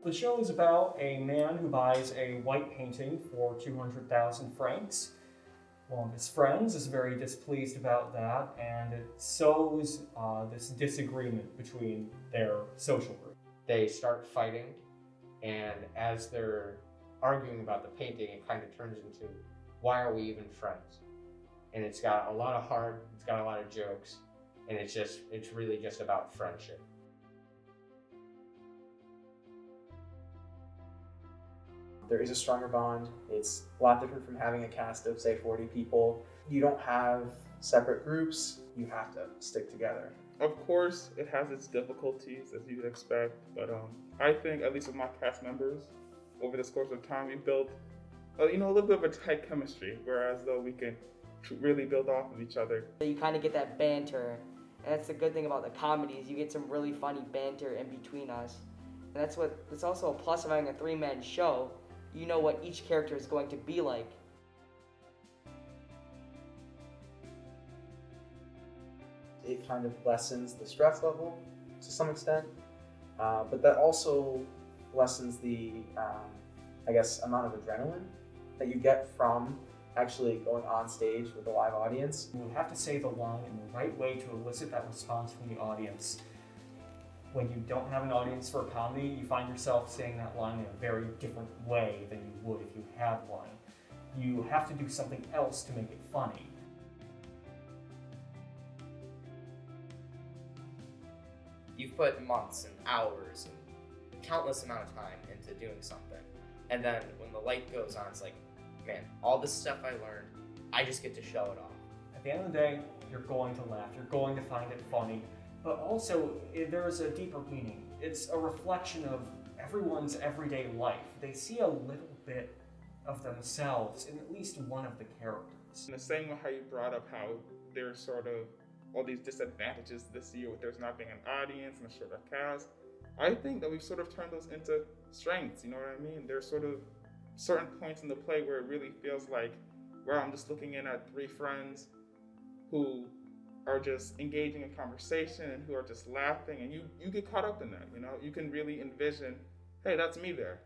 The show is about a man who buys a white painting for 200,000 francs. One of his friends is very displeased about that, and it sows this disagreement between their social group. They start fighting, and as they're arguing about the painting, it kind of turns into, why are we even friends? And it's got a lot of heart, it's got a lot of jokes, and it's really just about friendship. There is a stronger bond. It's a lot different from having a cast of, say, 40 people. You don't have separate groups, you have to stick together. Of course, it has its difficulties, as you'd expect, but I think, at least with my cast members, over this course of time, we built, a little bit of a tight chemistry, whereas though we can really build off of each other. You kind of get that banter, and that's the good thing about the comedies. You get some really funny banter in between us, and that's also a plus of having a three-man show. You know what each character is going to be like. It kind of lessens the stress level to some extent, but that also lessens the, amount of adrenaline that you get from actually going on stage with a live audience. You have to say the line in the right way to elicit that response from the audience. When you don't have an audience for a comedy, you find yourself saying that line in a very different way than you would if you had one. You have to do something else to make it funny. You've put months and hours and countless amount of time into doing something. And then when the light goes on, it's like, man, all this stuff I learned, I just get to show it off. At the end of the day, you're going to laugh, you're going to find it funny, but also there's a deeper meaning. It's a reflection of everyone's everyday life. They see a little bit of themselves in at least one of the characters. In the same way how you brought up how there's sort of all these disadvantages this year with there's not being an audience and a shorter cast, I think that we've sort of turned those into strengths, you know what I mean? There's sort of certain points in the play where it really feels like, wow, I'm just looking in at three friends who are just engaging in conversation and who are just laughing, and you get caught up in that, you can really envision, hey, that's me there.